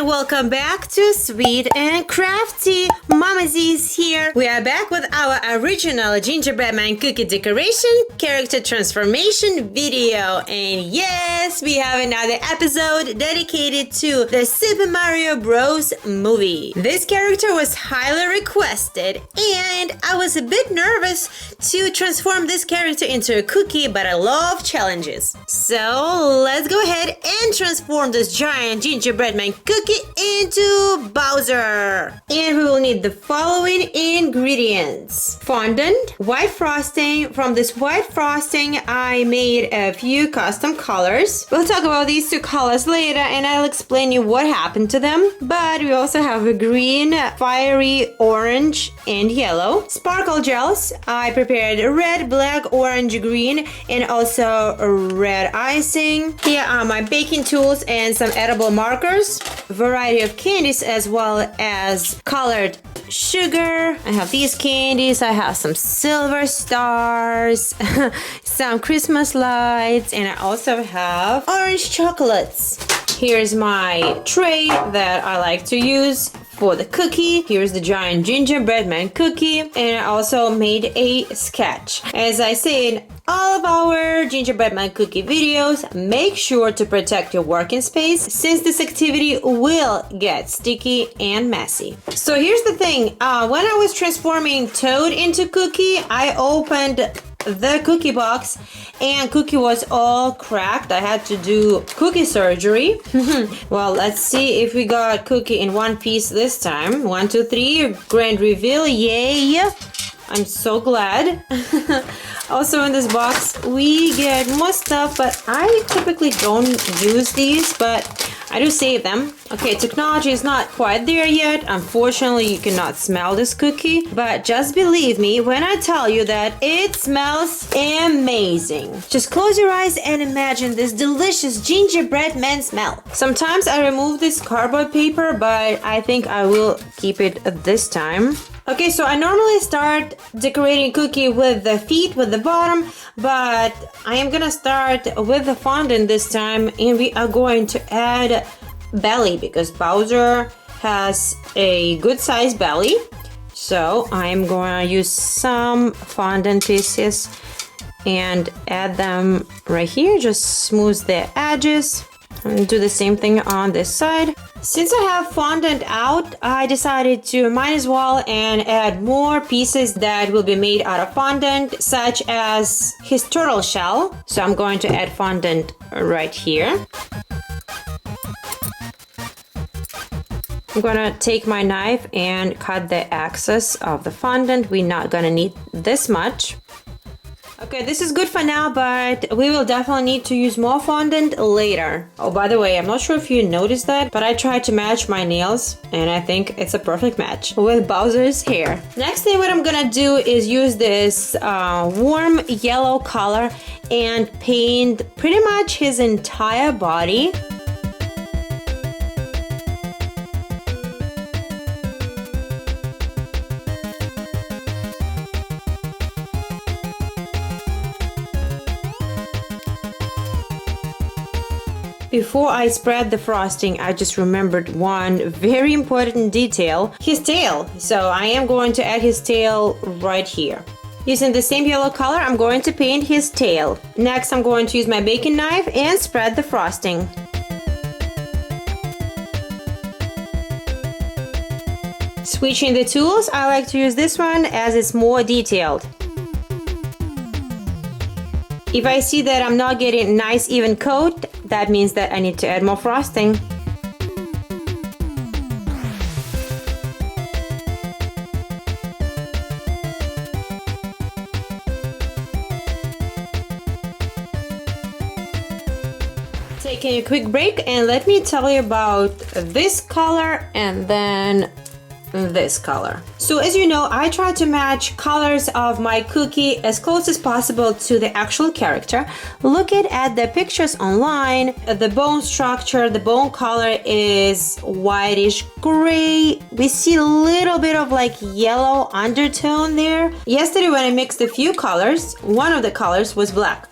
and welcome back to Sweet and Crafty. Mama Z is here. We are back with our original Gingerbread Man Cookie decoration character transformation video. And yes, we have another episode dedicated to the Super Mario Bros. Movie. This character was highly requested and I was a bit nervous to transform this character into a cookie, but I love challenges. So let's go ahead and transform this Giant Gingerbread Man Cookie into Bowser. And we will need the following ingredients: fondant, white frosting. From this white frosting, I made a few custom colors. We'll talk about these two colors later and I'll explain you what happened to them. But we also have a green, fiery, orange, and yellow. Sparkle gels. I prepared red, black, orange, green, and also red icing. Here are my baking tools and some edible markers. Variety of candies as well as colored sugar. I have these candies. I have some silver stars, some Christmas lights, and I also have orange chocolates. Here's my tray that I like to use for the cookie. Here's the Giant Gingerbread Man Cookie, and I also made a sketch. As I said, all of our Gingerbread Man Cookie videos, make sure to protect your working space since this activity will get sticky and messy. So here's the thing, when I was transforming Toad into Cookie, I opened the cookie box and Cookie was all cracked. I had to do cookie surgery. Well, let's see if we got Cookie in one piece this time. 1, 2, 3, grand reveal, yay! I'm so glad. Also in this box we get more stuff, but I typically don't use these, but I do save them. Okay, technology is not quite there yet. Unfortunately, you cannot smell this cookie, but just believe me when I tell you that it smells amazing. Just close your eyes and imagine this delicious gingerbread man smell. Sometimes I remove this cardboard paper, but I think I will keep it this time. Okay, so I normally start decorating cookie with the feet, with the bottom, but I am gonna start with the fondant this time, and we are going to add belly because Bowser has a good size belly. So I'm going to use some fondant pieces and add them right here, just smooth the edges. And do the same thing on this side. Since I have fondant out, I decided to might as well and add more pieces that will be made out of fondant, such as his turtle shell. So I'm going to add fondant right here. I'm gonna take my knife and cut the excess of the fondant. We're not gonna need this much. Okay, this is good for now, but we will definitely need to use more fondant later. Oh, by the way, I'm not sure if you noticed that, but I tried to match my nails, and I think it's a perfect match with Bowser's hair. Next thing what I'm gonna do is use this warm yellow color and paint pretty much his entire body. Before I spread the frosting, I just remembered one very important detail, his tail. So I am going to add his tail right here. Using the same yellow color, I'm going to paint his tail. Next, I'm going to use my baking knife and spread the frosting. Switching the tools, I like to use this one as it's more detailed. If I see that I'm not getting a nice even coat, that means that I need to add more frosting. Taking a quick break, and let me tell you about this color and then this color. So as you know, I try to match colors of my cookie as close as possible to the actual character. Looking at the pictures online, the bone structure, the bone color is whitish gray. We see a little bit of like yellow undertone there. Yesterday when I mixed a few colors, one of the colors was black.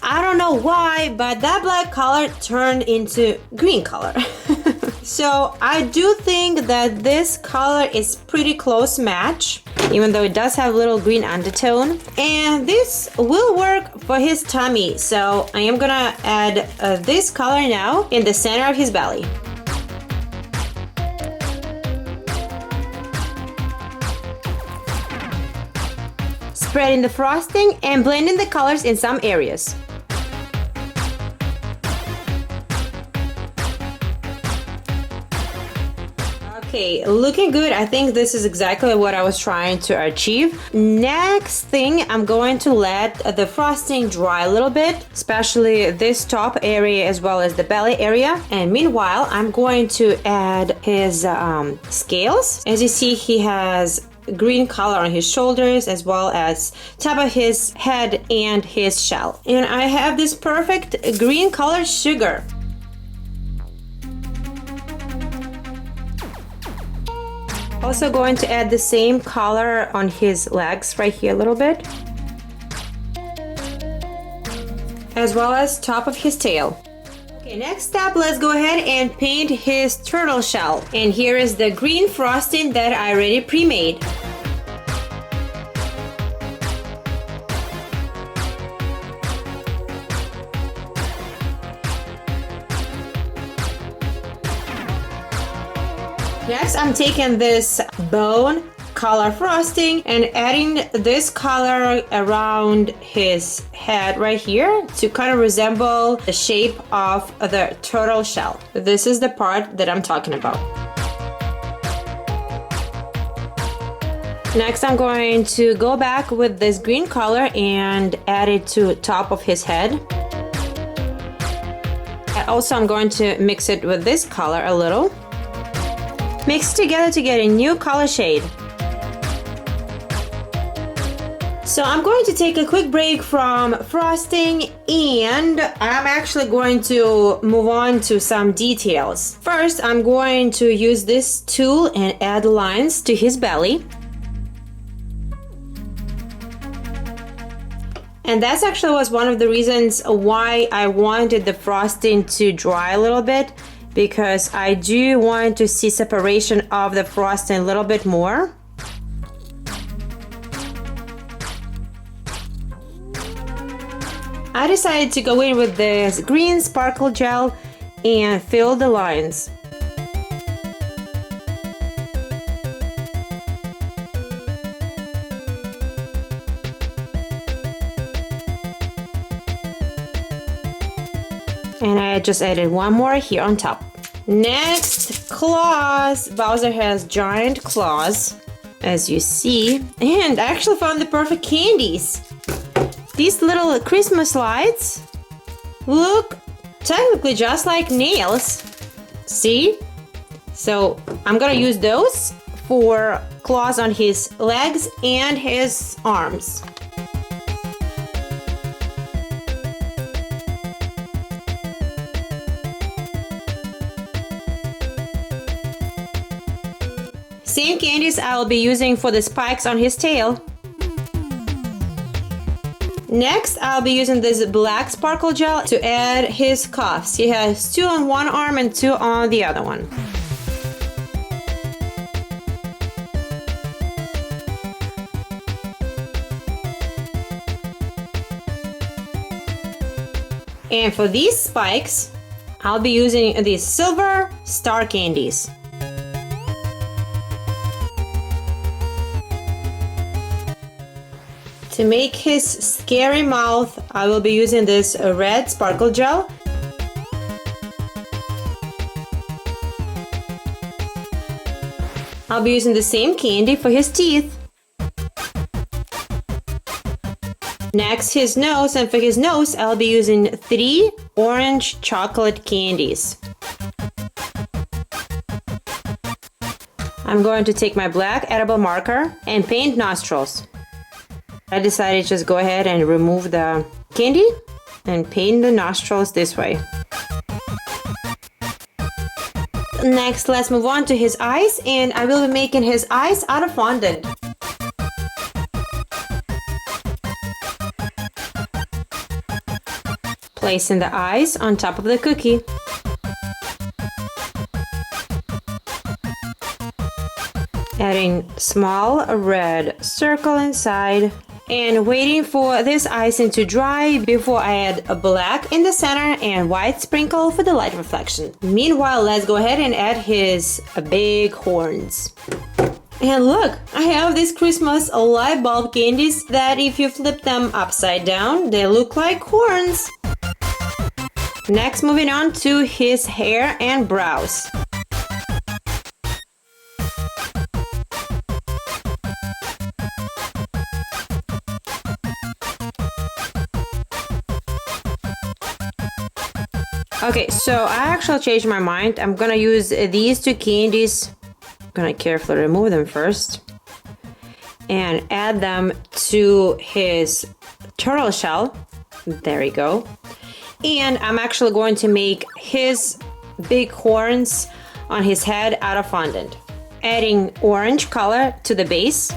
I don't know why, but that black color turned into green color. So I do think that this color is pretty close match, even though it does have a little green undertone. And this will work for his tummy. So I am gonna add this color now in the center of his belly. Spreading the frosting and blending the colors in some areas. Okay, looking good. I think this is exactly what I was trying to achieve. Next thing, I'm going to let the frosting dry a little bit, especially this top area as well as the belly area. And meanwhile, I'm going to add his scales. As you see, he has green color on his shoulders as well as top of his head and his shell. And I have this perfect green color sugar. Also going to add the same color on his legs right here a little bit, as well as top of his tail. Okay, next step, let's go ahead and paint his turtle shell. And here is the green frosting that I already pre-made. Next, I'm taking this bone color frosting and adding this color around his head right here to kind of resemble the shape of the turtle shell. This is the part that I'm talking about. Next, I'm going to go back with this green color and add it to top of his head. And also, I'm going to mix it with this color a little. Mix together to get a new color shade. So I'm going to take a quick break from frosting and I'm actually going to move on to some details. First, I'm going to use this tool and add lines to his belly. And that's actually was one of the reasons why I wanted the frosting to dry a little bit, because I do want to see separation of the frosting a little bit more. I decided to go in with this green sparkle gel and fill the lines. And I just added one more here on top. Next, claws. Bowser has giant claws, as you see. And I actually found the perfect candies. These little Christmas lights look technically just like nails. See? So I'm gonna use those for claws on his legs and his arms. Same candies I will be using for the spikes on his tail. Next, I'll be using this black sparkle gel to add his cuffs. He has 2 on one arm and 2 on the other one. And for these spikes, I'll be using these silver star candies. To make his scary mouth, I will be using this red sparkle gel. I'll be using the same candy for his teeth. Next, his nose, and for his nose, I'll be using 3 orange chocolate candies. I'm going to take my black edible marker and paint nostrils. I decided to just go ahead and remove the candy and paint the nostrils this way. Next, let's move on to his eyes, and I will be making his eyes out of fondant. Placing the eyes on top of the cookie. Adding small red circle inside. And waiting for this icing to dry before I add a black in the center and white sprinkle for the light reflection. Meanwhile, let's go ahead and add his big horns. And look, I have these Christmas light bulb candies that if you flip them upside down, they look like horns. Next, moving on to his hair and brows. Okay, so I actually changed my mind. I'm gonna use these two candies. I'm gonna carefully remove them first and add them to his turtle shell. There we go. And I'm actually going to make his big horns on his head out of fondant. Adding orange color to the base.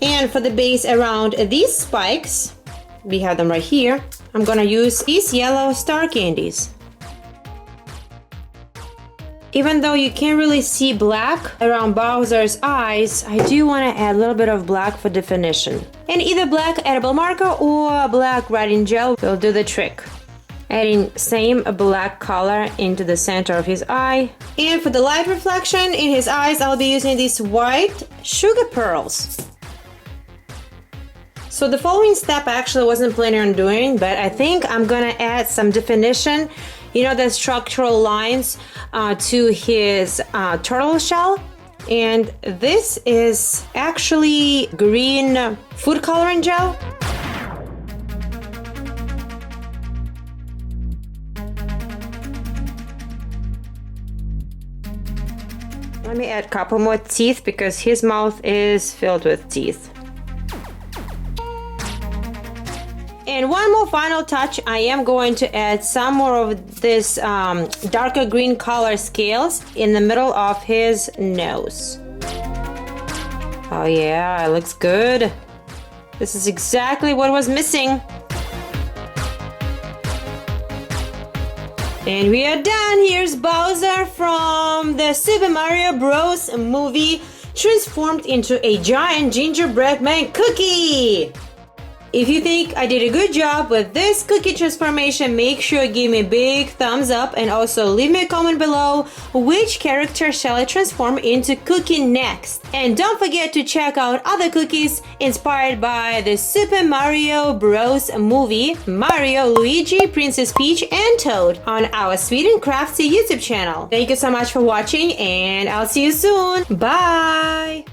And for the base around these spikes, we have them right here. I'm gonna use these yellow star candies. Even though you can't really see black around Bowser's eyes, I do want to add a little bit of black for definition. And either black edible marker or black writing gel will do the trick. Adding same black color into the center of his eye. And for the light reflection in his eyes, I'll be using these white sugar pearls. So the following step I actually wasn't planning on doing, but I think I'm gonna add some definition, you know, the structural lines to his turtle shell. And this is actually green food coloring gel. Let me add a couple more teeth because his mouth is filled with teeth. And one more final touch, I am going to add some more of this darker green color scales in the middle of his nose. Oh yeah, it looks good. This is exactly what was missing. And we are done. Here's Bowser from the Super Mario Bros. Movie, transformed into a giant gingerbread man cookie. If you think I did a good job with this cookie transformation, make sure you give me a big thumbs up and also leave me a comment below which character shall I transform into cookie next. And don't forget to check out other cookies inspired by the Super Mario Bros. Movie, Mario, Luigi, Princess Peach, and Toad on our Sweet and Crafty YouTube channel. Thank you so much for watching and I'll see you soon. Bye!